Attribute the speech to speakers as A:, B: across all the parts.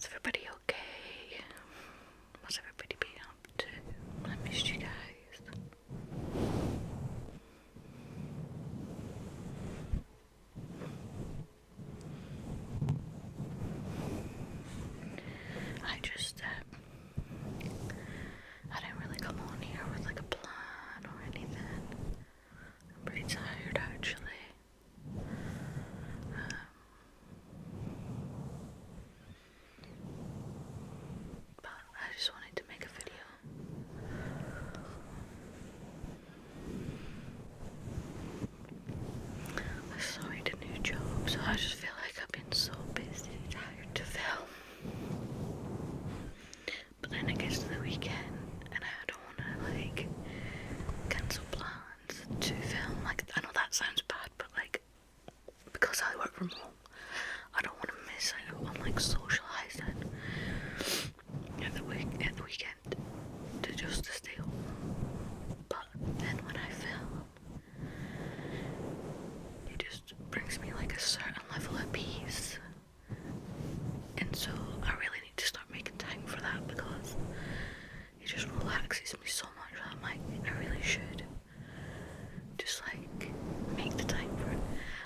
A: Is everybody okay? What's everybody been up to? I missed you guys. I didn't really come on here with like a plan or anything. I'm pretty tired actually. But I just wanted to make a video. I started a new job, so I just feel like I've been so busy and tired to film. But then it gets to the weekend and I don't want to like cancel plans to film. Like, I know that sounds bad, but like, because I work from home, I don't want to miss out on like socialising at the weekend to stay home. But then when I film, it just brings me like a certain level of peace, and so I really need to start making time for that because it just relaxes me so much that I'm like, I really should just like make the time for it.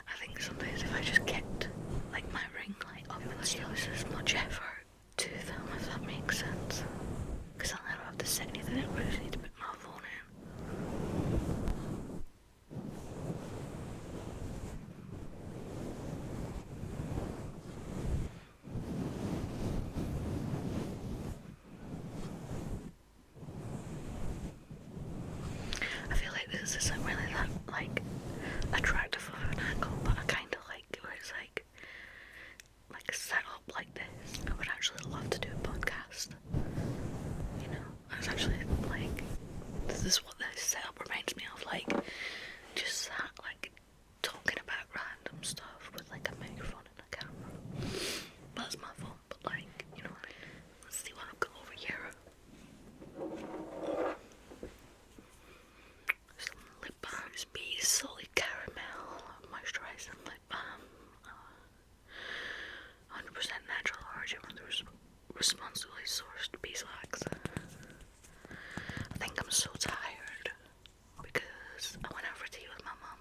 A: I think sometimes if I just kept like my ring light up, it was as much effort to film, if that makes sense, because I don't have to set anything up, I just need to put my phone in. I feel like this isn't really that like attractive of an angle, but I kind of like it where it's like set up like this. I would actually love to do a podcast. You know, I was actually like, this is what this setup reminds me of, like just sat like talking about random stuff with like a microphone and a camera. That's my phone, but like, you know what I mean? Let's see what I've got over here. Some lip balms, Bees Solid Caramel Moisturizing Lip Balm. 100% natural origin from the responsibly sourced beeswax. I think I'm so tired because I went out for tea with my mum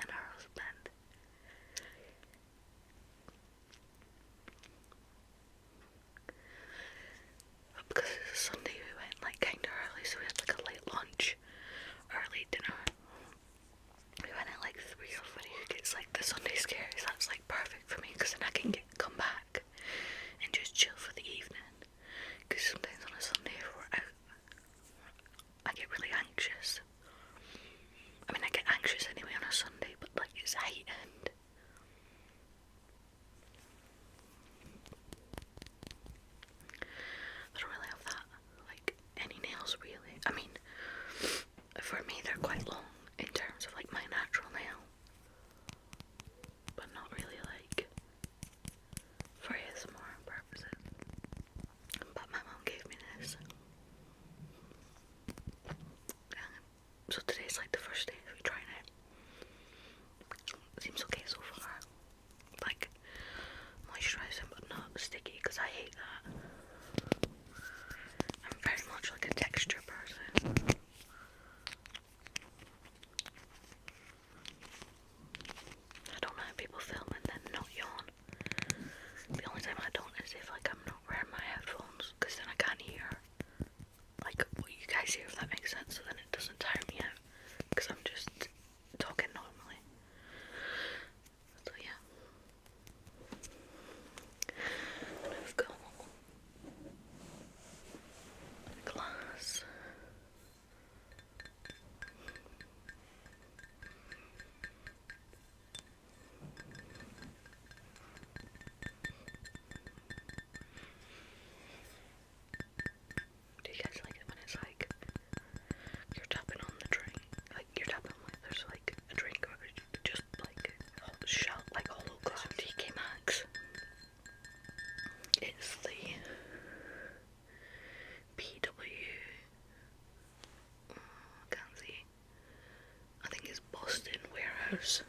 A: and her husband. But because it's a Sunday, we went like kinda early, so we had like a late lunch, early dinner. We went at like 3 or 4. It's like the Sunday scaries. That's like perfect for me because then I can come back and just chill for the evening. Because sometimes on a Sunday if we're out, I get really anxious. I mean, I get anxious anyway on a Sunday, but like it's heightened. I don't really have that, like, any nails really. I mean, for me they're quite long in terms of like my natural nail, but not really like for ASMR purposes. But my mom gave me this. So today's like the first day of trying it. Seems okay so far. Like moisturizing but not sticky, because I hate that. I'm very much like a texture person. I don't know how people film and then not yawn. The only time I don't is if like I'm not wearing my headphones, because then I can't hear like what you guys hear, if that makes sense, so then it doesn't tire me out because I'm just talking normally. So yeah. And I've got a glass. Do you guys like it when it's like you're tapping on the drink, like you're tapping like there's like a drink or just like a shot, like hollow glass? 𝕗𝕠𝕚𝕥. It's the can't see. I think it's Boston Warehouse.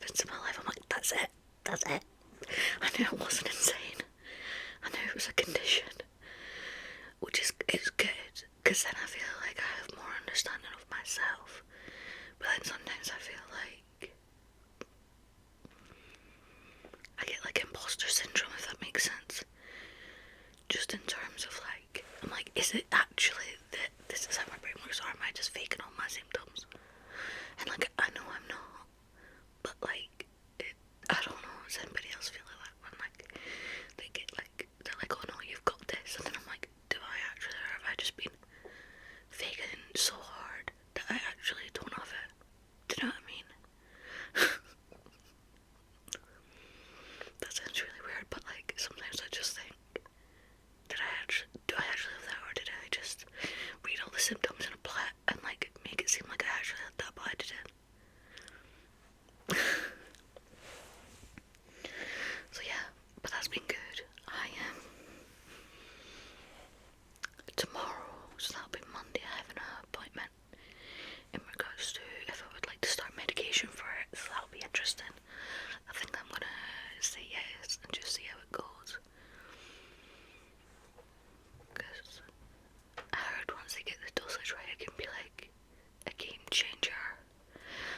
A: evidence in my life. I'm like, that's it. That's it. I knew it wasn't insane. I knew it was a condition. Which is, it's good, because then I feel like I have more understanding of myself. But then sometimes I feel like I get like imposter syndrome, if that makes sense. Just in terms of like, I'm like, is it actually that this is how my brain works, or am I just faking all my symptoms? And like, I know I'm not, but like, I don't know, does anybody else feel like that when like, they get like, they're like, oh no, you've got this, and then I'm like, do I actually, or have I just been faking so hard that I actually don't have it? Do you know what I mean? That sounds really weird, but like, sometimes I just think, do I actually have that, or did I just read all the symptoms in a plot and like make it seem like I actually had that, but I didn't? So yeah, but that's been good. I am tomorrow, so that'll be Monday, I have an appointment in regards to if I would like to start medication for it, so that'll be interesting. I think I'm gonna say yes and just see how it goes, because I heard once they get the dosage right, it can be like a game changer.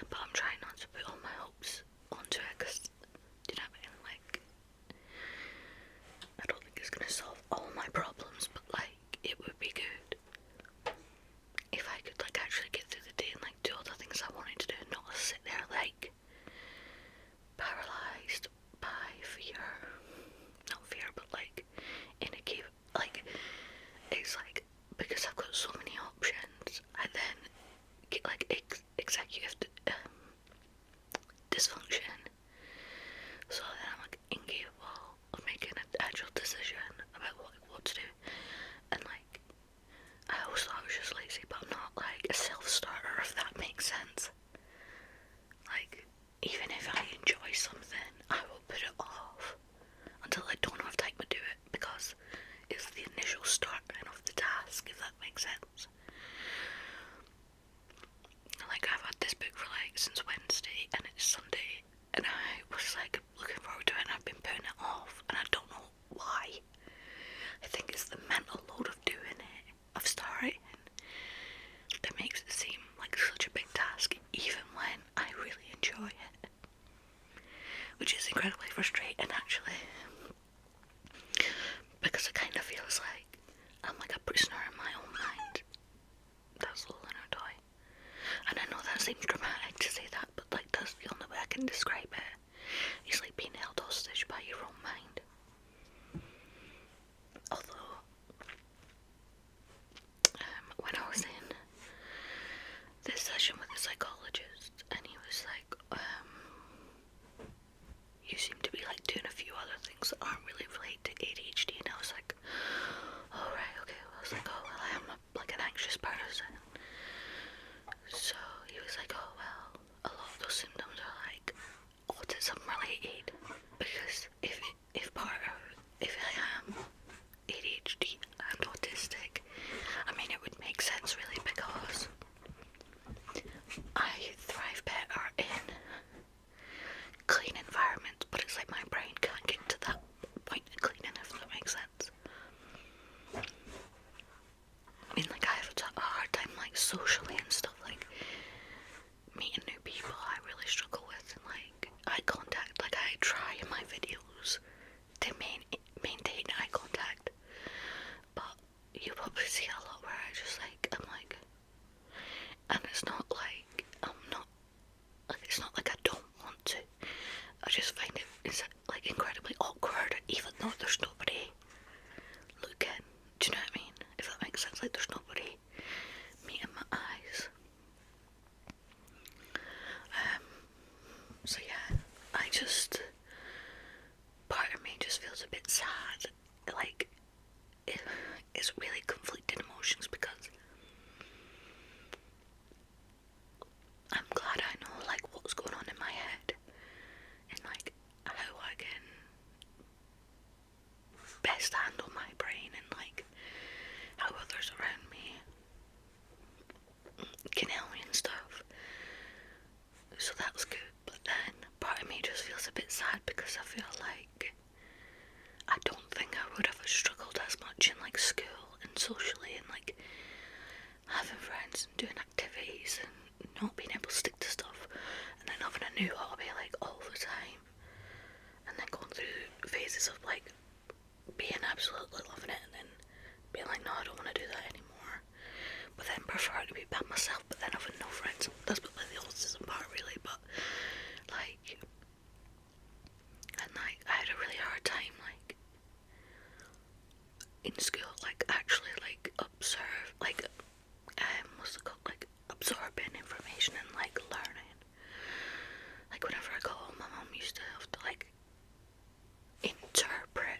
A: But I'm trying not to put all my hopes onto it, because, do you know what I mean? Like, I don't think it's gonna solve all my problems, but like, it would be good if I could like actually get through the day and like do all the things I wanted to do, and not sit there like paralyzed by fear. Not fear, but like in a cave. Like, it's like, because I've got so many options, I then get like executive dysfunction. So then I'm like incapable of making an actual decision about what to do. And like, I always thought I was just lazy, but I'm not like a self-starter, if that makes sense. Like, even if I enjoy something, I will put it off until I don't have time to do it, because it's the initial starting of the task, if that makes sense. Like, I've had this book for like since Wednesday, and it's Sunday, and I was like looking forward to it, and I've been putting it off, and I don't know why. I think it's the mental load of doing it, of starting, that makes it seem like such a big task, even when I really enjoy it. Which is incredibly frustrating, actually, because it kind of feels like I'm like a prisoner in my own mind. That's 𝕁𝕠𝕤𝕠𝕠. And I know that seems dramatic to say that, but like, that's the only way I can describe it. It's like being held hostage by your own mind. Although, when I was in this session with a psychologist, and he was like, you seem to be like doing a few other things that aren't really related to ADHD, and I was like, oh right, okay. Well, I was like, oh well, I am like an anxious person. So he was like, oh well, a lot of those symptoms are like knew how to be like all the time, and then going through phases of like being absolutely loving it and then being like, no, I don't want to do that anymore, but then prefer to be by myself, but then having no friends. That's probably the autism part really, but like, and like I had a really hard time like in school, like actually like observe, like what's it called, like absorbing information and like learning. Like whenever I go home, my mum used to have to like interpret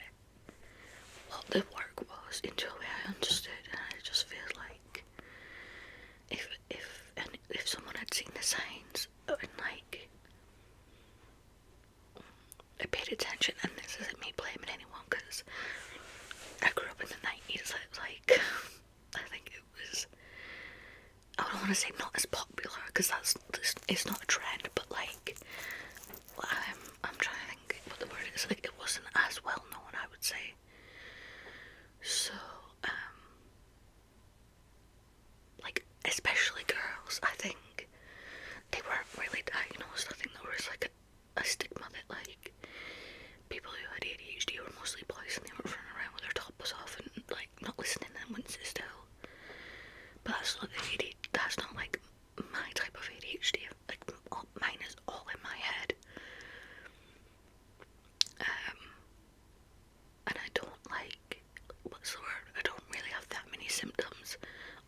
A: what the work was into a way I understood, and I just feel like if someone had seen the signs and like I paid attention, and this isn't me blaming anyone because I grew up in the 90s, like I think it was, I don't want to say not as popular because it's not a trend, but like I'm trying to think what the word is, like it wasn't as well known, I would say. So like especially girls, I think they weren't really diagnosed. I think there was like a stigma that like people who had ADHD were mostly boys and they were running around with their tops off and like not listening and wouldn't sit still. But that's not like my type of ADHD. Like mine is all in my head. And I don't like, what's the word? I don't really have that many symptoms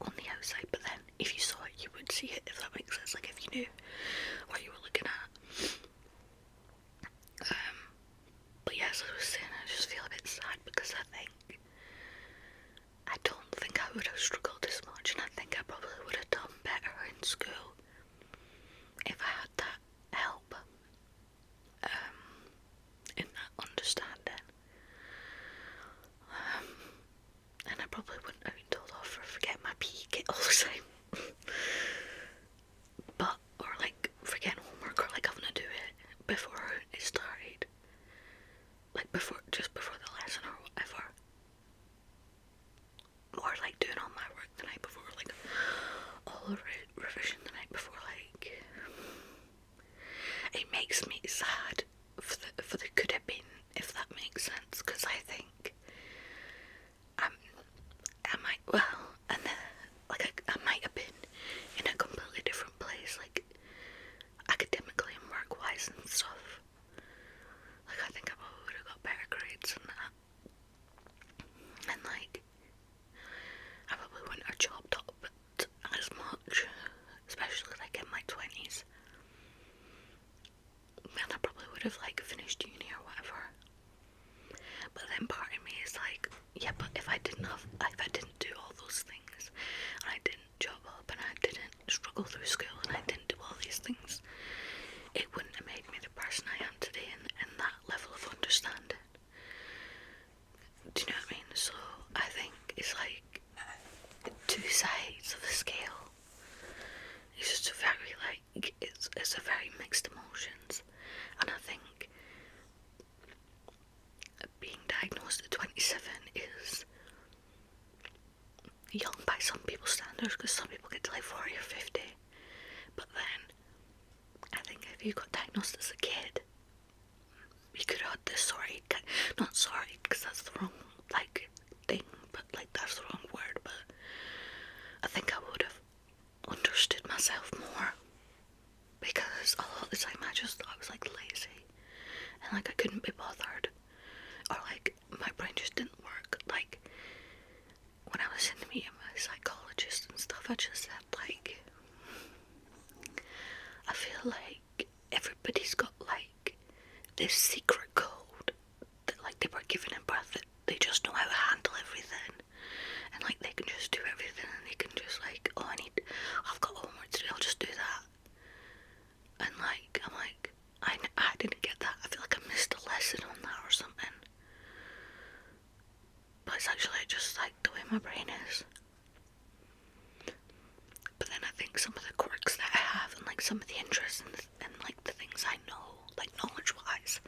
A: on the outside, but then if you saw it, you would see it, if that makes sense. Like if you knew what you were looking at. But yes, as I was saying, I just feel a bit sad because I don't think I would have struggled as much, and I think I probably would have done better in school if I had that help, in that understanding. And I probably wouldn't have been told off for forgetting my PE kit all the time. But, or like forgetting homework, or like having to do it before it started. Like just before the lesson or whatever. Or like doing all my work the night before, like all the revision the night before, like it makes me sad for the could have been, if that makes sense, because I think I might, well, and then like I might have been in a completely different place, like academically and work wise and stuff. Like I think I probably would have got better grades and that, and like I probably wouldn't have jobbed up as much, especially like in my 20s. And I probably would have like finished uni or whatever. But then part of me is like, yeah, but if I didn't do all those things, and I didn't job up, and I didn't struggle through school, and I didn't do all these things, it wouldn't have made me the person I am today, and that level of understanding. Do you know what I mean? So I think it's like two sides of the scale. It's just a very like it's a very mixed emotions, and I think being diagnosed at 27 is young by some people's standards, because some people get to like 40 or 50. But then I think if you got diagnosed as a kid, you could have had this not sorry because that's the wrong like thing, but like that's the wrong word, but I think I would have understood myself more, because a lot of the time I just thought I was like lazy and like I couldn't be bothered, or like my brain just didn't work. Like when I was in the meeting with a psychologist and stuff, I just said like I feel like everybody's got like this secret code that like they were given in birth, that they just know how to handle everything, and like they can just do everything, and they can just like, oh I've got homework to do, I'll just do that. And like I'm like I didn't get that. I feel like I missed a lesson on that or something. But it's actually just like the way my brain is. But then I think some of the quirks that I have, and like some of the interests and like the things I know, like knowledge wise,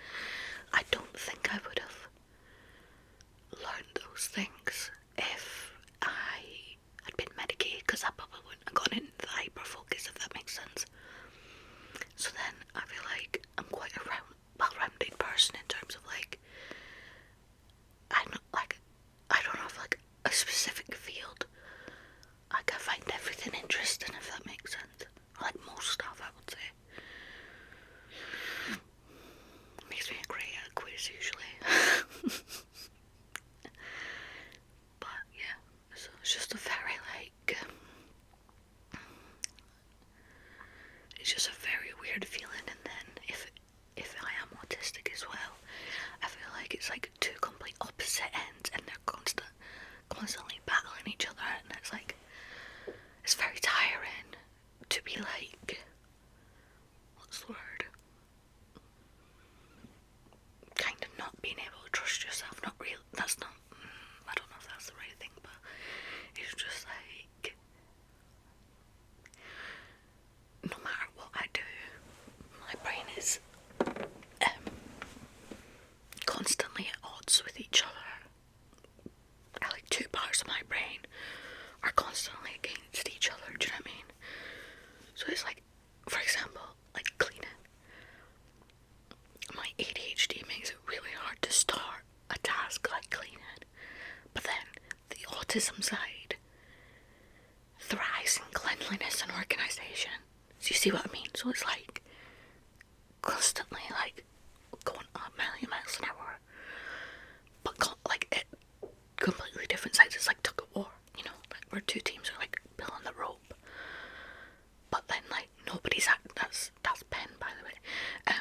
A: being able to trust yourself. Not real. That's not. I don't know if that's the right thing, but it's just like no matter what I do, my brain is constantly at odds with each other. Like two parts of my brain are constantly against each other. Do you know what I mean? So it's like, for example, like cleaning. My ADHD makes it really hard to start a task like cleaning, but then the autism side thrives in cleanliness and organisation. So you see what I mean? So it's like constantly like going a million miles an hour, but like it completely different sides. It's like tug of war, you know, like where two teams are like pulling the rope, but then like nobody's at that's pen, by the way, and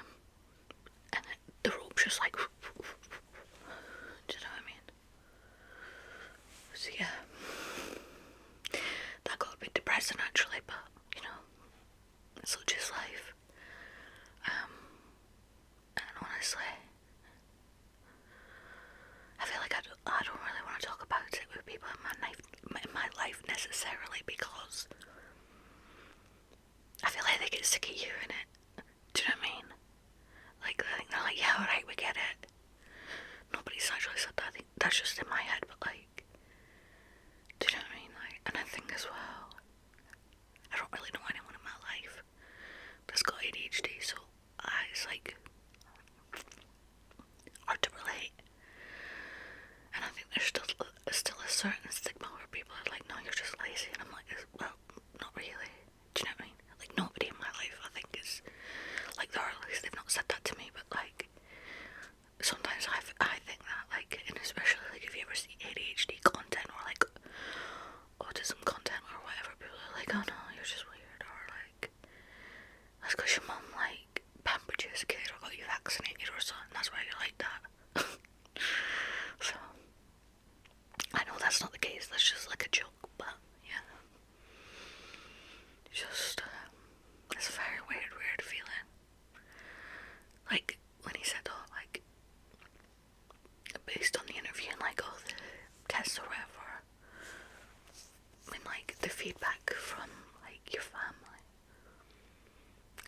A: the rope's just like, do you know what I mean? So yeah, that got a bit depressing actually, but you know, it's just life. And honestly, I feel like I don't really want to talk about it with people in my life necessarily, because I feel like they get sick of hearing it. Do you know what I mean? Like they're like, yeah, alright, we get it. Nobody's actually said that. I think that's just in my head, but like, do you know what I mean? Like, and I think as well, I don't really know anyone in my life that's got ADHD, so it's like hard to relate. And I think there's still a certain stigma where people are like, no, you're just lazy, and I'm like, well, not really. Do you know what I mean? Like, nobody in my life, I think, is like, or at least they've not said that to me, but like, sometimes I think that, like, and especially like if you ever see ADHD content or like autism content or whatever, people are like, oh no, you're just weird, or like, that's because your mum like pampered you as a kid or got you vaccinated or something, that's why you're like that. So I know that's not the case, that's just like a joke, but yeah, just it's a very weird feeling. Like when he said, oh, like based on the interview and like all the tests or whatever, I mean, like the feedback from like your family,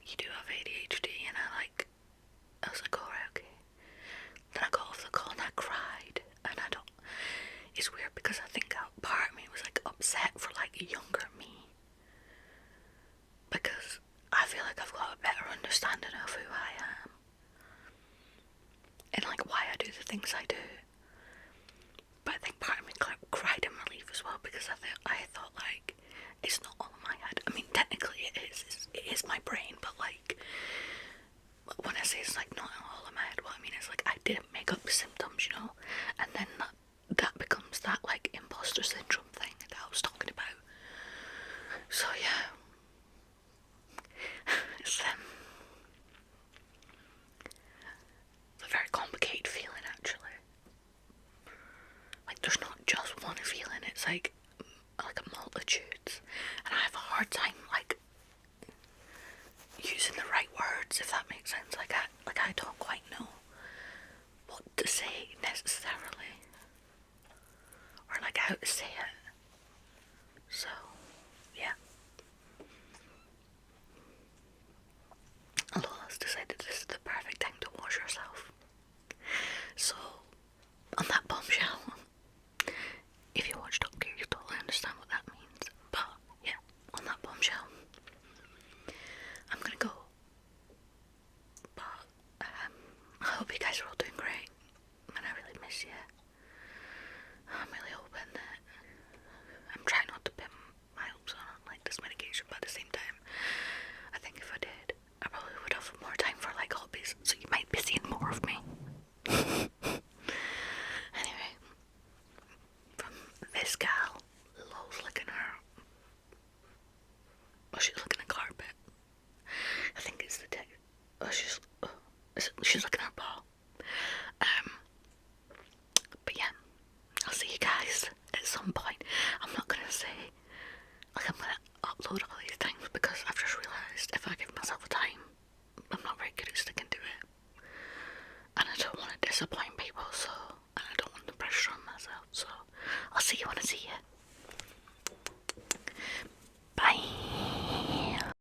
A: you do have ADHD, and I was like, alright, okay. Then I got off the call and I cried, and it's weird because I think part of me was like upset for like younger me, because I feel like I've got a better understanding of who I am and like why I do the things I do. But I think part of me cried in relief as well, because I thought like it's not all in my head. I mean, technically it is my brain, but like when I say it's like not all in my head, what I mean is like I didn't make up symptoms, you know, and then that becomes that like imposter syndrome